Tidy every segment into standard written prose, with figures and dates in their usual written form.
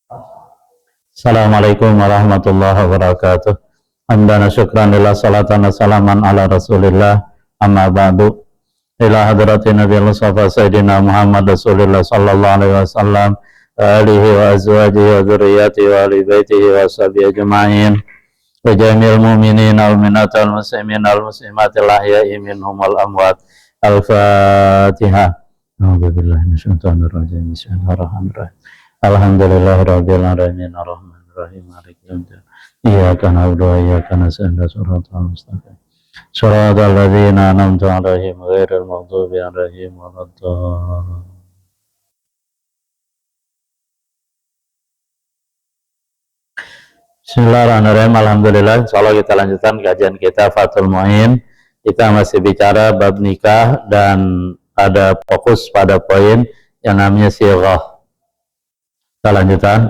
Assalamualaikum warahmatullahi wabarakatuh. Hamdan syukran lillah, salatan salaman ala rasulillah, amma ba'du. Ila hadratin Nabi Mustafa Sayyidina Muhammad Rasulullah sallallahu alaihi wasallam, alihi wa azwajihi wa dzurriyyatihi wa ahli baitihi wa sahbihi ajma'in, wa jami'il mu'minin wal mu'minat wal muslimin wal muslimat al-ahya'i minhum wal amwat. Al-Fatihah. A'udzubillahi minasyaitonir rajim. Bismillahirrahmanirrahim. Alhamdulillahirabbil alamin arrahmanir rahim maliki yaumiddin. Iyyaka na'budu wa iyyaka nasta'in shiratal mustaqim. Shiratal ladzina an'amta 'alaihim ghairil maghdubi 'alaihim waladdallin. Bismillahirrahmanirrahim. Alhamdulillah. Insyaallah kita lanjutkan kajian kita Fathul Mu'in. Kita masih bicara bab nikah dan ada fokus pada poin yang namanya sighah. Kita lanjutkan.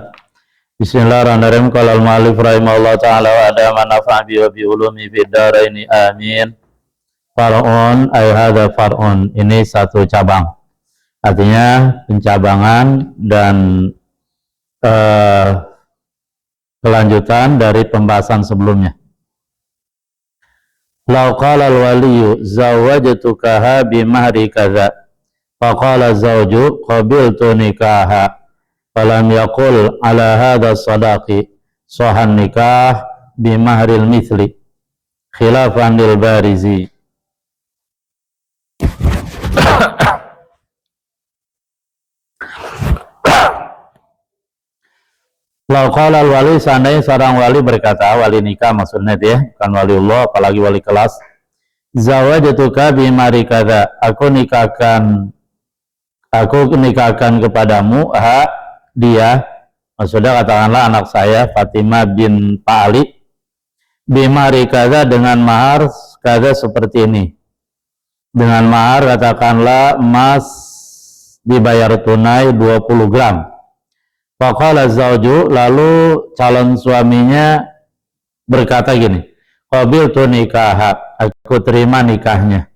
Bismillahirrahmanirrahim. Qala al-mu'allif rahimahullah ta'ala wa adama nafa'a bi wa bi ulumi fid dharaini amin. Far'un ay hadza far'un. Ini satu cabang. Artinya pencabangan dan kelanjutan dari pembahasan sebelumnya. Law qala al-waliyu zawwajtukaha bi mahri kadza. Faqala zawju qabiltu nikaha. Falam yaqul ala hadha sadaqi sahan nikah bimahril mithli khilafan lil barizi. Lau qala al wali, seandainya seorang wali berkata, wali nikah maksudnya dia, bukan waliullah apalagi wali kelas, zawajtuka bimahri kadza, aku nikahkan kepadamu dia, maksudnya katakanlah anak saya Fatimah bin Pak Ali, bimahri kadza, dengan mahar kadza seperti ini, dengan mahar katakanlah emas dibayar tunai 20 gram. Faqala zawju, lalu calon suaminya berkata gini, qabiltu nikaha, aku terima nikahnya.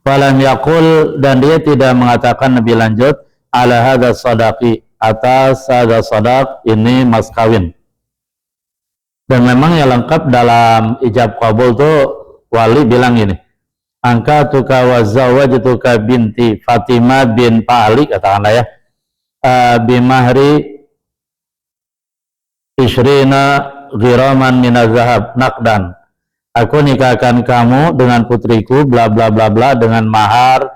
Falam yaqul, dan dia tidak mengatakan lebih lanjut, ala hadza sadaqi, atas hadza sadaq, ini mas kawin. Dan memang yang lengkap dalam ijab qabul tuh wali bilang gini, angkatuka wa zawwajtuka binti Fatimah bin Pak Ali, katakanlah ya, bimahri ishrina ghiraman minaz-zahab naqdan, aku nikahkan kamu dengan putriku bla bla bla bla dengan mahar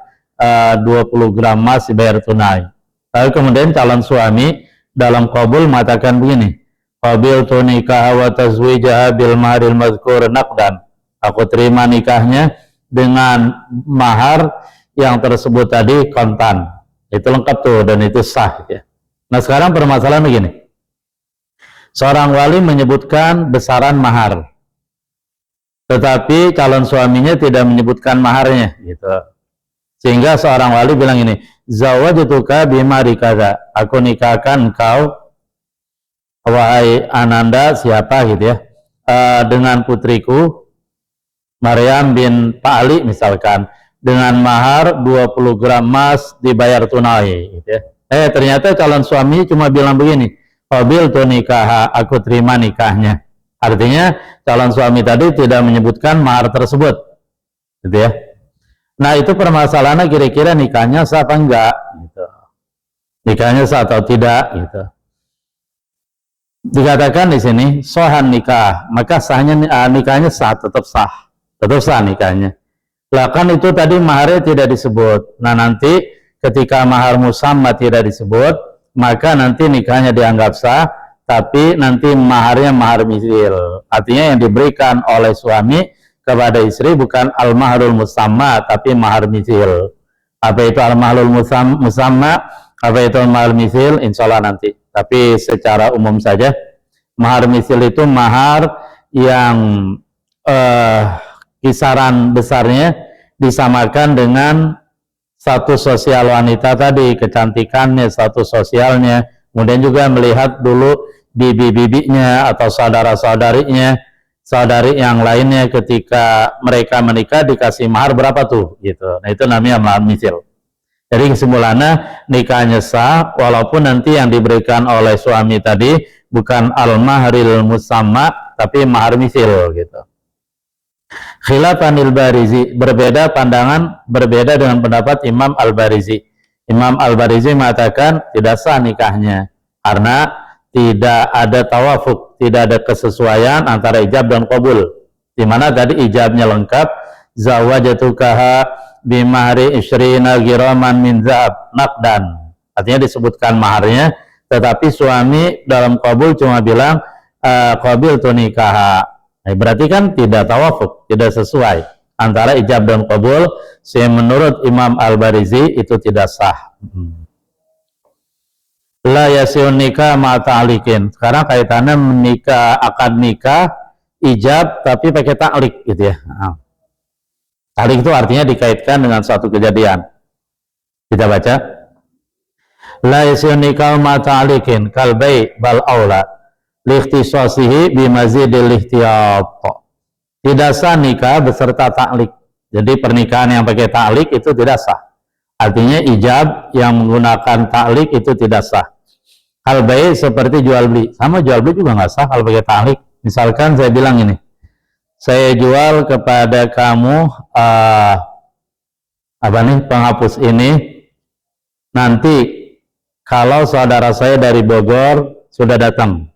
20 gram emas dibayar tunai. Lalu kemudian calon suami dalam qabul mengatakan begini, qabiltu nikah wa tazwijaha bil mahril mazkur naqdan, aku terima nikahnya dengan mahar yang tersebut tadi kontan. Itu lengkap tuh dan itu sah ya. Nah sekarang permasalahan begini, seorang wali menyebutkan besaran mahar, tetapi calon suaminya tidak menyebutkan maharnya gitu. Sehingga seorang wali bilang ini, zawwajtuka bimahri kadza, aku nikahkan engkau wahai Ananda siapa gitu ya, dengan putriku Maryam bin Pak Ali misalkan, dengan mahar 20 gram emas dibayar tunai gitu ya. Ternyata calon suami cuma bilang begini, qabiltu nikaha, aku terima nikahnya. Artinya calon suami tadi tidak menyebutkan mahar tersebut gitu ya. Nah itu permasalahannya, kira-kira nikahnya sah apa enggak gitu. Nikahnya sah atau tidak gitu. Dikatakan di sini sohan nikah, maka sahnya nikahnya sah, tetap sah nikahnya. Lah kan itu tadi maharnya tidak disebut. Nah nanti ketika mahar musamma tidak disebut, maka nanti nikahnya dianggap sah, tapi nanti maharnya mahar misil. Artinya yang diberikan oleh suami kepada istri bukan al-mahrul musamma, tapi mahar misil. Apa itu al-mahrul musamma, apa itu al-mahar misil, insya Allah nanti. Tapi secara umum saja, mahar misil itu mahar yang kisaran besarnya disamakan dengan status sosial wanita tadi, kecantikannya, status sosialnya, kemudian juga melihat dulu bibi-bibinya atau saudara-saudarinya, saudari yang lainnya ketika mereka menikah dikasih mahar berapa tuh gitu. Nah itu namanya mahar misil. Jadi kesimpulannya nikahnya sah walaupun nanti yang diberikan oleh suami tadi bukan al-mahril musamma tapi mahar misil gitu. Khilafanil Barizi, berbeda pandangan, berbeda dengan pendapat Imam Al-Barizi. Imam Al-Barizi mengatakan tidak sah nikahnya karena tidak ada tawafuk, tidak ada kesesuaian antara ijab dan qabul. Di mana tadi ijabnya lengkap, zawajatukaha bimahri isyrina giraman min zahab naqdan. Artinya disebutkan maharnya, tetapi suami dalam qabul cuma bilang qabil tu nikaha. Berarti kan tidak tawafuk, tidak sesuai antara ijab dan qabul. Sehingga menurut Imam Al-Barizi itu tidak sah. La yasiun nikah ma ta'liqin. Sekarang kaitannya menikah, akad nikah ijab tapi pakai ta'liq gitu ya. Ta'liq itu artinya dikaitkan dengan suatu kejadian. Kita baca. La yasiun nikah ma ta'liqin kal bai' bal aula likhtisasihi bimazidil ihtiyat. Tidak sah nikah beserta ta'liq. Jadi pernikahan yang pakai ta'liq itu tidak sah. Artinya ijab yang menggunakan ta'liq itu tidak sah. Hal baik seperti jual beli, sama jual beli juga nggak sah kalau pakai ta'liq. Misalkan saya bilang ini, saya jual kepada kamu penghapus ini, nanti kalau saudara saya dari Bogor sudah datang.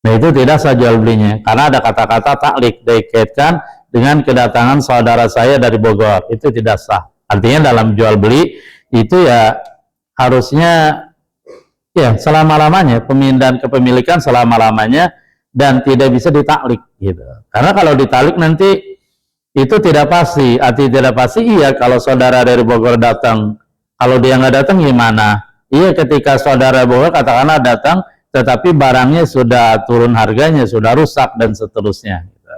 Nah itu tidak sah jual belinya karena ada kata-kata ta'liq dikaitkan dengan kedatangan saudara saya dari Bogor, itu tidak sah. Artinya dalam jual beli itu ya harusnya ya selama-lamanya, pemindahan kepemilikan selama-lamanya dan tidak bisa ditaklik gitu. Karena kalau ditaklik nanti itu tidak pasti. Arti tidak pasti iya kalau saudara dari Bogor datang. Kalau dia nggak datang gimana? Iya ketika saudara Bogor katakanlah datang tetapi barangnya sudah turun harganya, sudah rusak dan seterusnya gitu.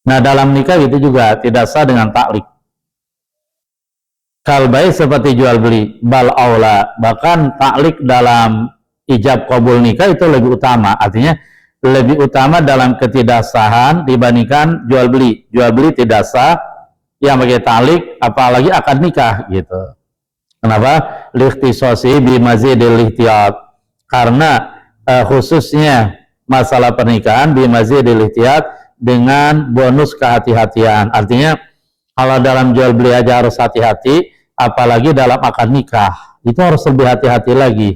Nah dalam nikah itu juga tidak sah dengan taklik. Kalbai seperti jual beli, bal aula, bahkan taklik dalam ijab qabul nikah itu lebih utama. Artinya lebih utama dalam ketidaksahan dibandingkan jual beli. Jual beli tidak sah, yang pakai taklik apalagi akad nikah gitu. Kenapa? Likhtisasi bimazidil ihtiyat. Karena khususnya masalah pernikahan bimazidil ihtiyat dengan bonus kehati-hatian. Artinya kalau dalam jual beli aja harus hati-hati, apalagi dalam akad nikah itu harus lebih hati-hati lagi.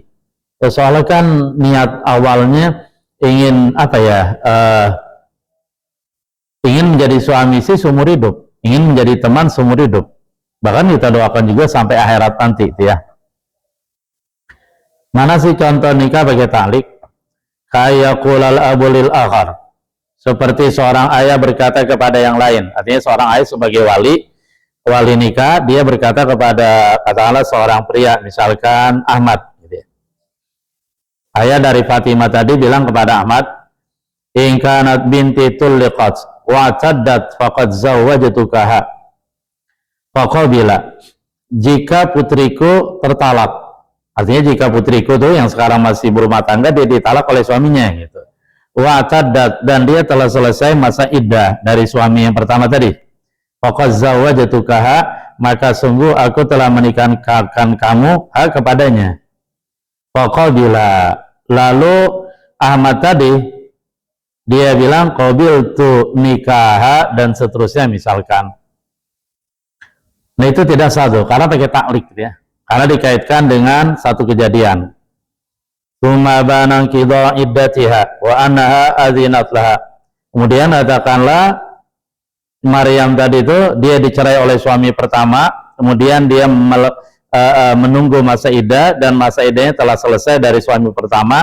Ya, soalnya kan niat awalnya ingin ingin menjadi suami istri seumur hidup, ingin menjadi teman seumur hidup. Bahkan kita doakan juga sampai akhirat nanti, ya. Mana sih contoh nikah pakai taklik? Kayaqulal abulil akhar. Seperti seorang ayah berkata kepada yang lain, artinya seorang ayah sebagai wali nikah, dia berkata kepada katakanlah seorang pria, misalkan Ahmad, gitu ya. Ayah dari Fatimah tadi bilang kepada Ahmad, in kanat binti tulliqat wa taddat faqad zawwajtukaha faqabila. Jika putriku tertalak, artinya jika putriku tuh yang sekarang masih berumah tangga, dia ditalak oleh suaminya gitu. Wa taddat, dan dia telah selesai masa iddah dari suami yang pertama tadi. Faqad zawwajtukaha, maka sungguh aku telah menikahkan kamu kepadanya. Faqabila, lalu Ahmad tadi dia bilang qabiltu nikaha dan seterusnya misalkan. Nah itu tidak satu karena pakai taklik ya. Karena dikaitkan dengan satu kejadian. Tsumma banan qida iddatiha wa annaha adzinat laha. Kemudian katakanlah Maryam tadi itu dia dicerai oleh suami pertama, kemudian dia menunggu masa iddah dan masa iddahnya telah selesai dari suami pertama,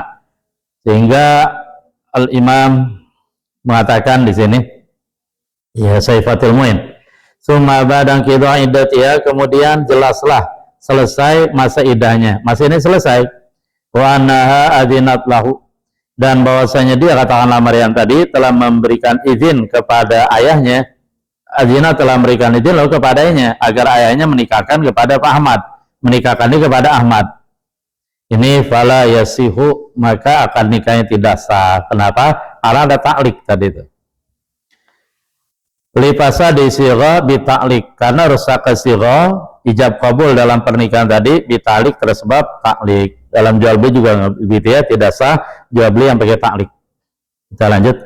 sehingga Al-Imam mengatakan di sini ya Saifatul Muin summa badan qida iddatiha, kemudian jelaslah selesai masa iddahnya, masa ini selesai, wa annaha adzinat lahu, dan bahwasanya dia katakanlah Maryam tadi telah memberikan izin kepada ayahnya, Azina telah memberikan izin lalu kepadanya agar ayahnya menikahkan kepada Pak Ahmad, menikahkannya kepada Ahmad. Ini fala yasihu, maka akan nikahnya tidak sah. Kenapa? Karena ada taklik tadi itu. Lipasa di sirah bita'lik, karena rusak sirah ijab kabul dalam pernikahan tadi bita'lik tersebab ta'lik. Dalam jual beli juga gitu ya, tidak sah jual beli yang pakai ta'lik. Kita lanjut.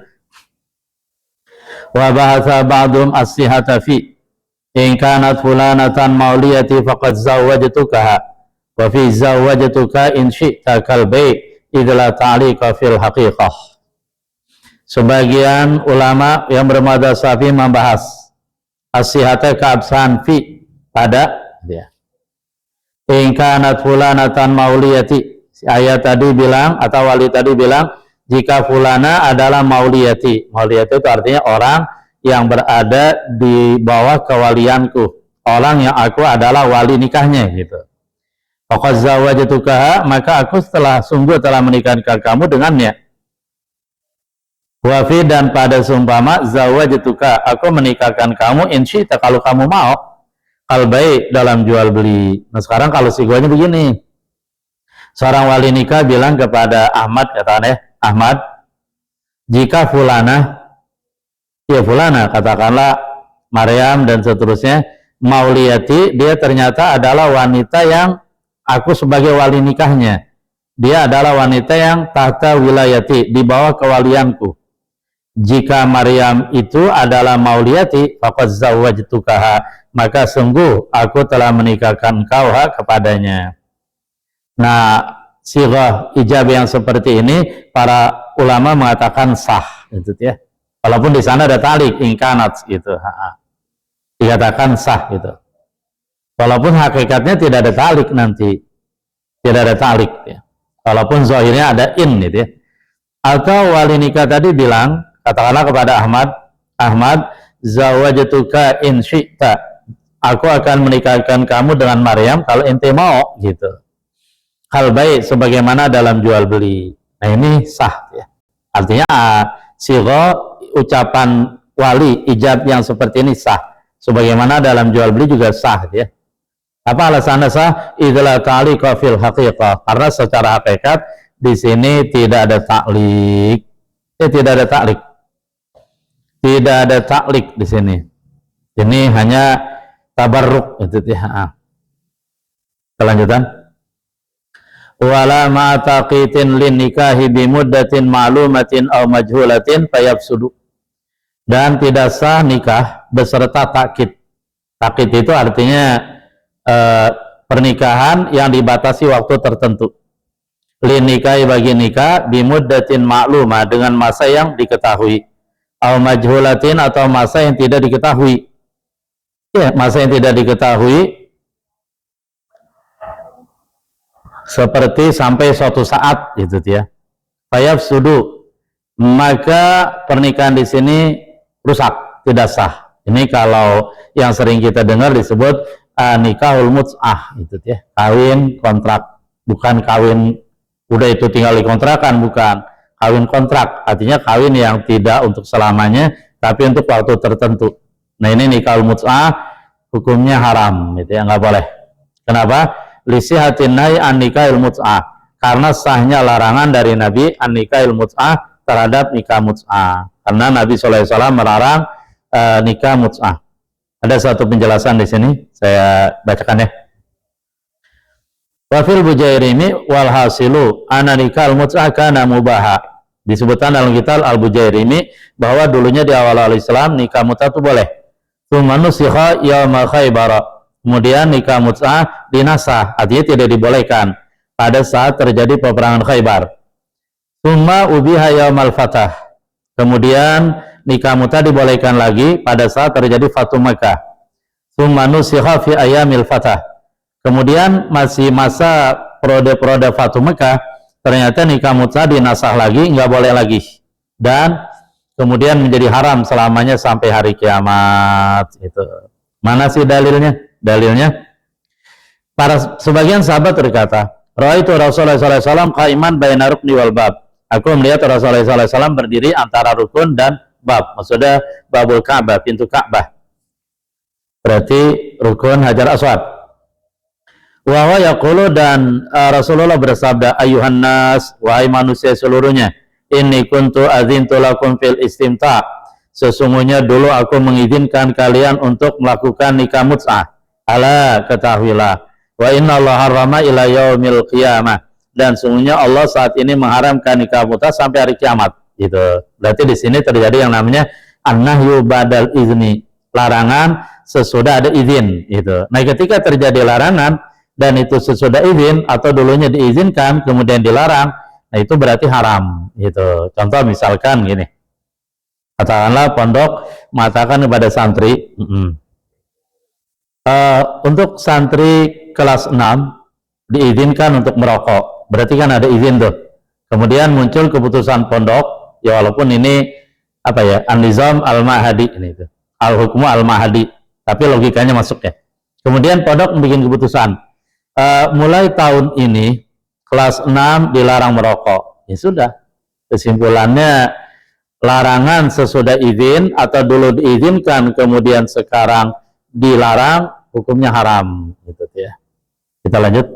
Wa bahatha ba'dum as-sihata fi in kanat fulanatan mauliyati faqad zawwajtukaha wa fi zawwajtuka in syi'ta kal bai' idla ta'liqa fil haqiqah. Sebagian ulama yang bermadzhab Syafi'i membahas as-sihata keabsahan fi pada dia. In kanat fulanatan mauliyati, ayat tadi bilang atau wali tadi bilang jika fulana adalah mauliyati. Mauliyati itu artinya orang yang berada di bawah kewalianku, orang yang aku adalah wali nikahnya gitu. Faqad zawwajtukaha, maka aku sungguh telah menikahkan kamu dengannya. Wa fi, dan pada sumpama zawwajtuka, aku menikahkan kamu insyi kalau kamu mau. Kal bai, dalam jual beli. Nah sekarang kalau sikonya begini, seorang wali nikah bilang kepada Ahmad, katanya Ahmad, jika fulana, ya fulana, katakanlah Maryam dan seterusnya, mauliyati, dia ternyata adalah wanita yang aku sebagai wali nikahnya. Dia adalah wanita yang tahta wilayati, di bawah kewalianku. Jika Maryam itu adalah mauliyati, faqad zawwajtukaha, maka sungguh aku telah menikahkan engkau kepadanya. Nah, sirah ijab yang seperti ini para ulama mengatakan sah, gitu ya. Walaupun di sana ada ta'lik, ingkanat gitu. Dikatakan sah gitu. Walaupun hakikatnya tidak ada ta'lik nanti. Tidak ada ta'lik ya. Walaupun zahirnya ada in gitu ya. Atau wali nikah tadi bilang, katakanlah kepada Ahmad, Ahmad, zawwajtuka in syi'ta, aku akan menikahkan kamu dengan Maryam kalau ente mau gitu. Hal baik sebagaimana dalam jual beli. Nah ini sah ya. Artinya sirah ucapan wali ijab yang seperti ini sah. Sebagaimana dalam jual beli juga sah ya. Apa alasannya sah? Idla ta'liqa fil haqiqah. Karena secara hakikat di sini tidak ada ta'lik. Tidak ada ta'lik. Tidak ada ta'lik di sini. Ini hanya tabarruk itu ya. Kelanjutan. Wala ma taqitin lin nikahi bi muddatin ma'lumatin aw majhulatin fayafsudu. Dan tidak sah nikah beserta takkid. Takkid itu artinya pernikahan yang dibatasi waktu tertentu. Lin nikahi, bagi nikah, bi muddatin ma'lumah, dengan masa yang diketahui. Aw majhulatin, atau masa yang tidak diketahui. Ya, masa yang tidak diketahui seperti sampai suatu saat gitu ya. Fayafsudu, maka pernikahan di sini rusak, tidak sah. Ini kalau yang sering kita dengar disebut nikahul mut'ah gitu ya. Kawin kontrak, bukan kawin udah itu tinggal dikontrakan, bukan. Kawin kontrak, artinya kawin yang tidak untuk selamanya, tapi untuk waktu tertentu. Nah ini nikahul mut'ah, hukumnya haram, gitu ya, nggak boleh. Kenapa? Lisihatin nahi an nikahil mut'ah, karena sahnya larangan dari Nabi an nikahil mut'ah terhadap nikah mut'ah. Karena Nabi SAW melarang nikah mut'ah. Ada satu penjelasan di sini, saya bacakan ya. Wafil Bujairimi wal hasilu ana nikah mut'ah kana mubaha. Disebutkan dalam kitab Al-Bujairimi bahwa dulunya di awal Islam nikah mut'ah itu boleh. Tsumma nusikha yauma Khaibar. Kemudian nikah mut'ah dinasah, artinya tidak dibolehkan pada saat terjadi peperangan Khaibar. Tsumma ubiha yaumal Fatah. Kemudian nikah mut'ah dibolehkan lagi pada saat terjadi Fatu Makkah. Tsumma nusikha fi ayamil Fatah. Kemudian masih masa periode Fatu Mekah, ternyata nikah mut'ah dinasah lagi, nggak boleh lagi, dan kemudian menjadi haram selamanya sampai hari kiamat. Itu mana sih dalilnya? Dalilnya para sebagian sahabat berkata, Ra'aitu Rasulullah SAW qaiman baina rukni wal bab. Aku melihat Rasulullah SAW berdiri antara rukun dan bab, maksudnya babul Ka'bah, pintu Ka'bah, berarti rukun Hajar Aswad. Wa huwa yaqulu, dan Rasulullah bersabda, ayuhan nas, wahai manusia seluruhnya, inni kuntu adzintu lakum fil istimta', sesungguhnya dulu aku mengizinkan kalian untuk melakukan nikah mut'ah. Ala, ketahuilah, wa inna Allah harrama ila yaumil qiyamah, dan sesungguhnya Allah saat ini mengharamkan nikah mut'ah sampai hari kiamat. Gitu. Berarti di sini terjadi yang namanya an-nahyu badal izni, larangan sesudah ada izin. Gitu. Nah, ketika terjadi larangan dan itu sesudah izin atau dulunya diizinkan kemudian dilarang, nah itu berarti haram. Gitu. Contoh misalkan gini, katakanlah pondok mengatakan kepada santri, untuk santri kelas 6 diizinkan untuk merokok, berarti kan ada izin tuh. Kemudian muncul keputusan pondok, ya walaupun ini apa ya, an-nizam al-mahadi ini itu, al-hukmu al-mahadi, tapi logikanya masuk ya. Kemudian pondok bikin keputusan, mulai tahun ini kelas 6 dilarang merokok. Ya sudah, kesimpulannya larangan sesudah izin atau dulu diizinkan kemudian sekarang dilarang, hukumnya haram. Gitu ya. Kita lanjut.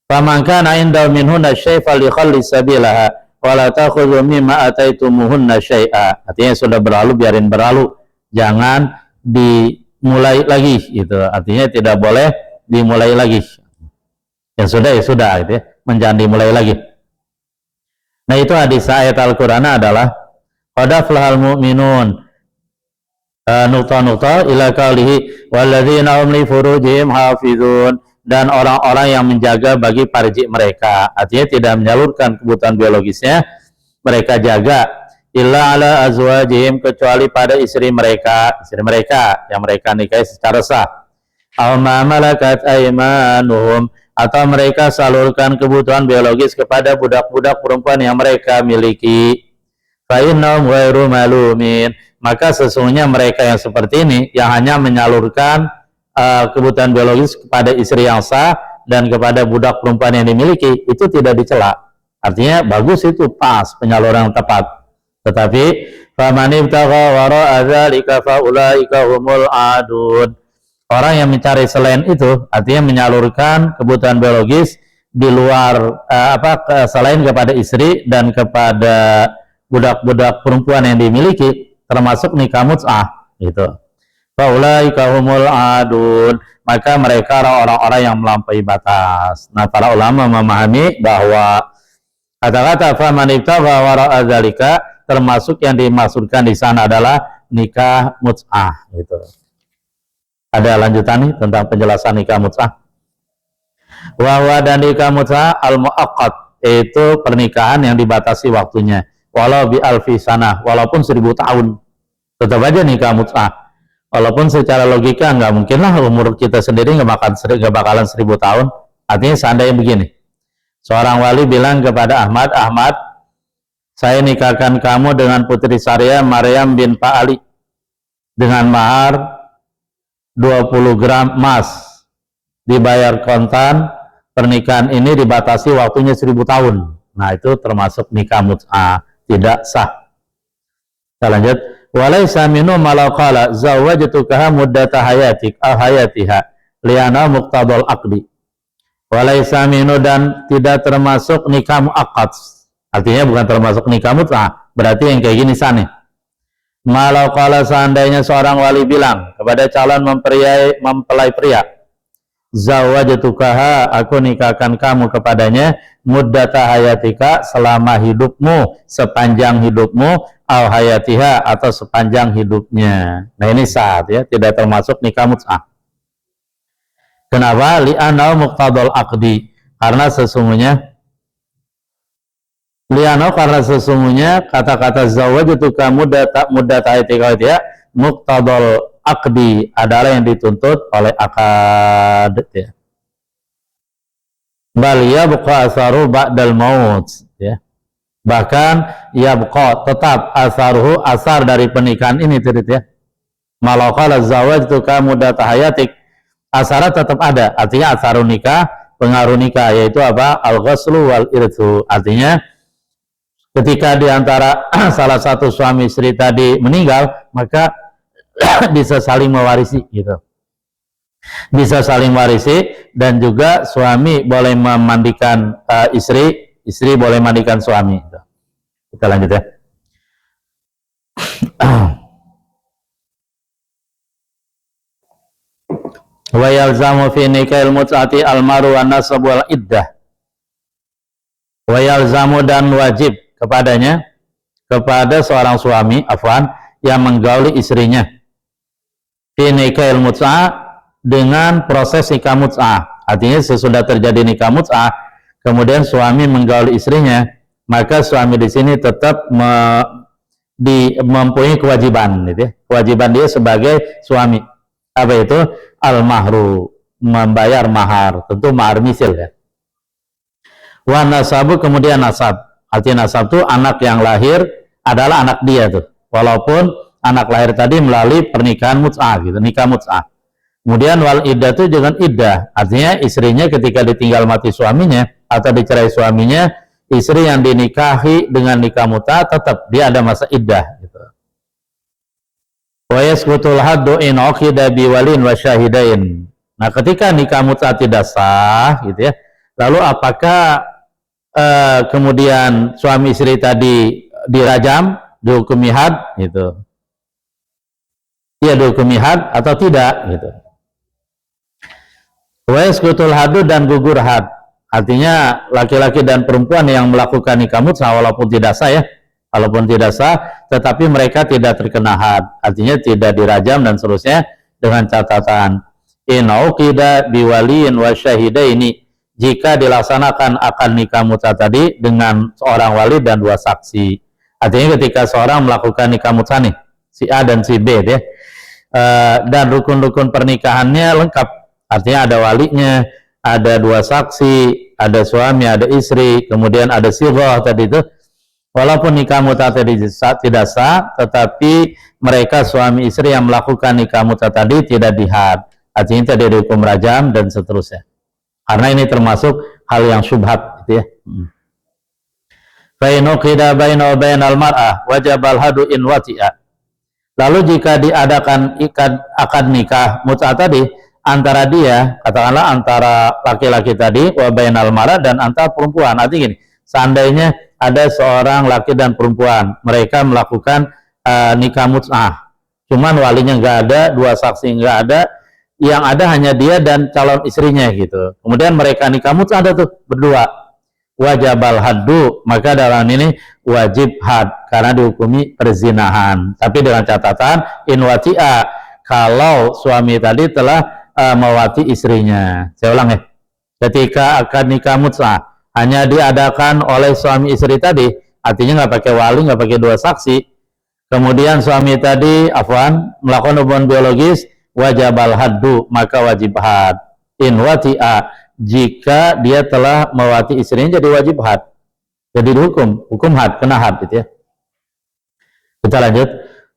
Faman kana indahu minhunna syai' falyakhalli sabilaha wa la ta'khudhu mimma ataitumuhunna syai'a. Artinya sudah berlalu, biarin berlalu. Jangan dimulai lagi gitu. Artinya tidak boleh dimulai lagi. Yang sudah ya sudah gitu ya. Jangan dimulai lagi. Nah, itu hadis ayat Al-Qur'an adalah qad aflahal mu'minun nukta-nukta ila qalihi walladzina hum li furujihim hafizun, dan orang-orang yang menjaga bagi farji mereka, artinya tidak menyalurkan kebutuhan biologisnya, mereka jaga, illa ala azwajihim, kecuali pada istri mereka yang mereka nikahi secara sah, aw ma malakat aymanuhum, atau mereka salurkan kebutuhan biologis kepada budak-budak perempuan yang mereka miliki, fa innahum ghairu malumin, maka sesungguhnya mereka yang seperti ini yang hanya menyalurkan kebutuhan biologis kepada istri yang sah dan kepada budak perempuan yang dimiliki, itu tidak dicela. Artinya bagus, itu pas penyaluran yang tepat. Tetapi faman ibtagha wara'a dzalika faulaika humul adun, orang yang mencari selain itu, artinya menyalurkan kebutuhan biologis di luar selain kepada istri dan kepada budak-budak perempuan yang dimiliki, termasuk nikah mut'ah gitu. Faulaika humul adun, maka mereka orang-orang yang melampaui batas. Nah, para ulama memahami bahwa kata-kata faman ibtagha wara'a dzalika termasuk yang dimaksudkan di sana adalah nikah mut'ah gitu. Ada lanjutan nih tentang penjelasan nikah mut'ah. Wa huwa, dan nikah mut'ah al-muaqqat, itu pernikahan yang dibatasi waktunya. Walau bi alfi sanah, walaupun 1000 tahun tetap aja nikah mut'ah. Walaupun secara logika nggak mungkin lah umur kita sendiri nggak bakalan 1000 tahun. Artinya seandainya begini, seorang wali bilang kepada Ahmad, Ahmad, saya nikahkan kamu dengan putri saya Maryam bin Pak Ali dengan mahar 20 gram emas, dibayar kontan, pernikahan ini dibatasi waktunya 1000 tahun. Nah, itu termasuk nikah mut'ah, tidak sah. Kita lanjut. Walaysa minhu malau qala zawwajtukaha muddata hayatik aw hayatiha liana muqtadal aqdi. Walaysa minhu, dan tidak termasuk nikah muaqqat. Artinya bukan termasuk nikah mut'ah. Berarti yang kayak gini sana. Malau qala, seandainya seorang wali bilang kepada calon mempelai pria, zawwajtukaha, aku nikahkan kamu kepadanya, muddata hayatika, selama hidupmu, sepanjang hidupmu, au hayatiha, atau sepanjang hidupnya. Nah, ini sah ya, tidak termasuk nikah mut'ah. Kenapa? Li'anau muqtadal aqdi, karena sesungguhnya kata-kata zawwajtuka muddata hayatika muqtadal aqdi adalah yang dituntut oleh akad ya. Bal yabqa asaru ba'dal maut ya. Bahkan yabqa, tetap asaruhu, asar dari pernikahan ini ya. Malau qala zawwajtuka muddata hayatik, asarnya tetap ada. Artinya asarun nikah, pengaruh nikah, yaitu apa? Al-ghaslu wal irthu. Artinya ketika diantara salah satu suami istri tadi meninggal, maka bisa saling mewarisi gitu. Bisa saling warisi, dan juga suami boleh memandikan istri boleh mandikan suami. Kita lanjut ya. Wa yalzamu fi nikahil mut'ati al-maru wan nasab wal iddah. Wa yalzamu dan wajib kepadanya, kepada seorang suami yang menggauli istrinya fi nikahil mut'ah, dengan proses nikah mut'ah. Artinya sesudah terjadi nikah mut'ah kemudian suami menggauli istrinya, maka suami di sini tetap mempunyai kewajiban, gitu ya. Kewajiban dia sebagai suami apa itu? Al-mahru, membayar mahar, tentu mahar misil ya. Wa nasabu, kemudian nasab. Artinya nasab itu anak yang lahir adalah anak dia tuh, walaupun anak lahir tadi melalui pernikahan mut'ah gitu, nikah mut'ah. Kemudian wal iddah itu dengan iddah, artinya istrinya ketika ditinggal mati suaminya atau dicerai suaminya, istri yang dinikahi dengan nikah mut'ah tetap dia ada masa iddah gitu. Wa yasqutul haddu in uqida bi walin wa syahidain. Nah, ketika nikah mut'ah tidak sah gitu ya, lalu apakah kemudian suami istri tadi dirajam, dihukumi had gitu, dia dihukumi had atau tidak gitu. Wa yasqutul haddu, dan gugur had, artinya laki-laki dan perempuan yang melakukan nikah mut'ah walaupun tidak sah ya, walaupun tidak sah tetapi mereka tidak terkena had, artinya tidak dirajam dan seterusnya, dengan catatan in uqida biwaliin wa syahidaini, jika dilaksanakan akad nikah mut'ah tadi dengan seorang wali dan 2 saksi. Artinya ketika seorang melakukan nikah mut'ah nih, si A dan si B ya, dan rukun-rukun pernikahannya lengkap, artinya ada walinya, ada 2 saksi, ada suami, ada istri, kemudian ada sighah tadi itu. Walaupun nikah mut'ah tadi tidak sah, tetapi mereka suami istri yang melakukan nikah mut'ah tadi tidak dihad, artinya tidak dihukum rajam dan seterusnya. Karena ini termasuk hal yang syubhat gitu ya. Fa in uqida baina wa bainal mar'ah wajib al-hadu in wati'a. Lalu jika diadakan akad nikah mut'ah tadi antara dia, katakanlah antara laki-laki tadi wa bainal mar'ah dan antara perempuan. Artinya gini, seandainya ada seorang laki dan perempuan, mereka melakukan nikah mut'ah, cuman walinya nggak ada, 2 saksi nggak ada, yang ada hanya dia dan calon istrinya gitu. Kemudian mereka nikah mut'ah ada tuh berdua, wajabal haddu, maka dalam ini wajib had karena dihukumi perzinahan. Tapi dengan catatan in wati'a, kalau suami tadi telah mewati istrinya. Saya ulang ya, ketika akad nikah mut'ah hanya diadakan oleh suami istri tadi, artinya nggak pakai wali, nggak pakai 2 saksi, kemudian suami tadi melakukan hubungan biologis, wajabal haddu, maka wajib had in wati'a, jika dia telah mewati istrinya jadi wajib had, jadi hukum had, kena had gitu ya. Kita lanjut.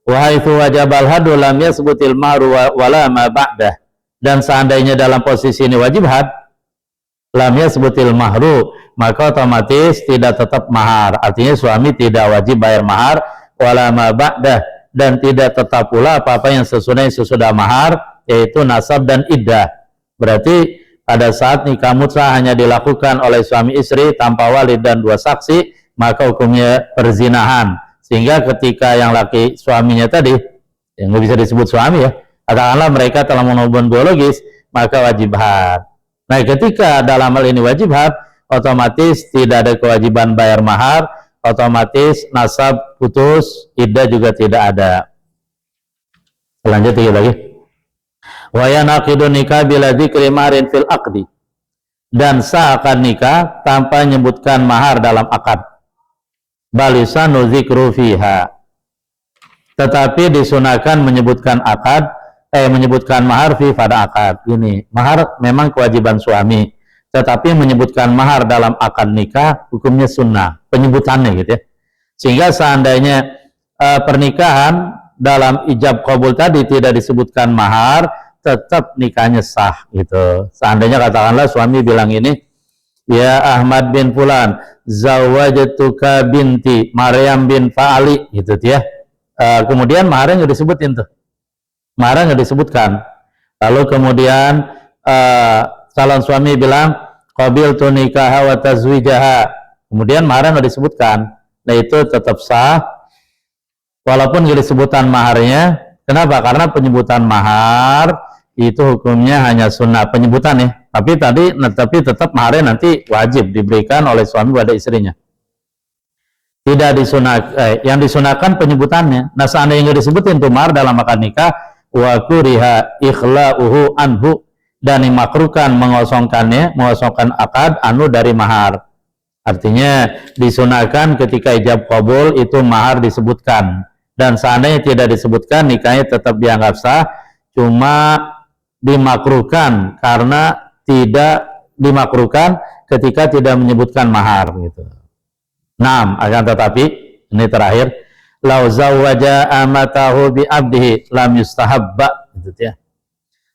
Wa haitsu wajabal haddu lam yasbutil mahru wala ma ba'dah, dan seandainya dalam posisi ini wajib had, lam yasbutil mahru, maka otomatis tidak tetap mahar, artinya suami tidak wajib bayar mahar, wala ma ba'dah, dan tidak tetap pula apa-apa yang sesudah mahar, yaitu nasab dan iddah. Berarti pada saat nikah mut'ah hanya dilakukan oleh suami istri tanpa wali dan 2 saksi, maka hukumnya perzinahan. Sehingga ketika yang laki suaminya tadi, yang nggak bisa disebut suami ya, katakanlah mereka telah menghubungan biologis, maka wajib had. Nah, ketika dalam hal ini wajib had, otomatis tidak ada kewajiban bayar mahar, otomatis nasab putus, iddah juga tidak ada. Lanjut lagi. Wa yanaqidu nikah bila dzikri marin fil aqdi, dan sah akad nikah tanpa menyebutkan mahar dalam akad. Balisanu dzikru fiha, tetapi disunahkan menyebutkan menyebutkan mahar fi pada akad. Ini mahar memang kewajiban suami, tetapi menyebutkan mahar dalam akad nikah hukumnya sunnah, penyebutannya gitu ya. Sehingga seandainya pernikahan dalam ijab qabul tadi tidak disebutkan mahar, tetap nikahnya sah gitu. Seandainya katakanlah suami bilang ini, ya Ahmad bin Fulan, zawajatuka binti Maryam bin Fa'ali gitu ya. Kemudian maharnya nggak disebutin tuh, maharnya nggak disebutkan. Lalu kemudian calon suami bilang qabiltu nikaha wa tazwijaha, kemudian maharnya nggak disebutkan. Nah, itu tetap sah walaupun nggak disebutan maharnya. Kenapa? Karena penyebutan mahar itu hukumnya hanya sunnah penyebutan ya. Tapi tetap maharnya nanti wajib diberikan oleh suami pada istrinya. Tidak yang disunahkan penyebutannya. Nah, seandainya nggak disebutin tuh mahar dalam akad nikah, wa kuriha ikhla'uhu anhu, dan dimakruhkan mengosongkan akad anu dari mahar. Artinya disunahkan ketika ijab qabul itu mahar disebutkan, dan seandainya tidak disebutkan nikahnya tetap dianggap sah, cuma dimakruhkan karena tidak dimakruhkan ketika tidak menyebutkan mahar gitu. Nah, akan tetapi ini terakhir, lau zawwaja amatahu bi abdihi lam yustahabba gitu ya.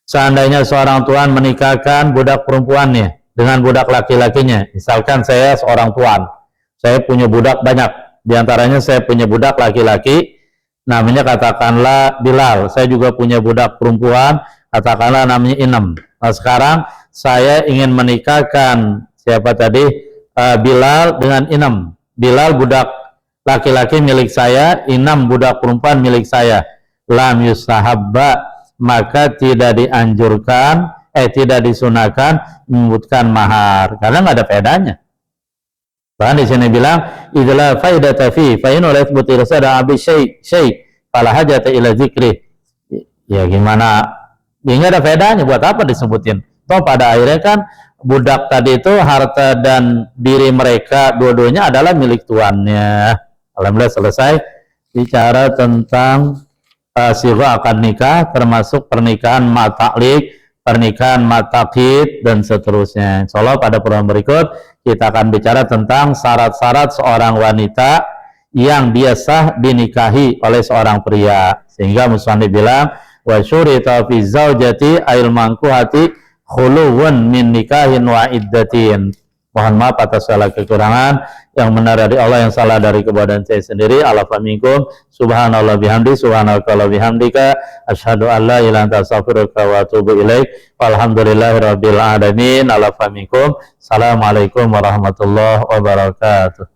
Seandainya seorang tuan menikahkan budak perempuannya dengan budak laki-lakinya, misalkan saya seorang tuan, saya punya budak banyak, diantaranya saya punya budak laki-laki, namanya katakanlah Bilal, saya juga punya budak perempuan, katakanlah namanya Inem. Nah, sekarang saya ingin menikahkan siapa tadi, Bilal dengan Inem. Bilal budak laki-laki milik saya, Inem budak perempuan milik saya. Lam yustahabba, maka tidak dianjurkan, tidak disunahkan menyebutkan mahar, karena nggak ada faedahnya. Bahkan di sini bilang, idza faidata fi fa in la yathbutu rasada abi syai fala hajata ila dzikri. Ya gimana? Ya nggak ada faedahnya, buat apa disebutin? Toh pada akhirnya kan budak tadi itu harta dan diri mereka dua-duanya adalah milik tuannya. Alhamdulillah selesai bicara tentang sirah akad nikah, termasuk pernikahan mata'liq, pernikahan mataqid, dan seterusnya. Insyaallah pada pertemuan berikut kita akan bicara tentang syarat-syarat seorang wanita yang dia sah dinikahi oleh seorang pria. Sehingga musannif bilang, wa syurita fi zaujati ail mankuhati khuluwun min nikahin wa iddatin. Mohon maaf atas segala kekurangan, yang benar dari Allah, yang salah dari kebadan saya sendiri. Alafa minkum, subhanallah bihamdi, subhanakallah bihamdika, asyhadu an la ilaha illa anta astaghfiruka wa atubu ilaik. Walhamdulillahirabbil alamin. Alafa minkum. Assalamualaikum warahmatullahi wabarakatuh.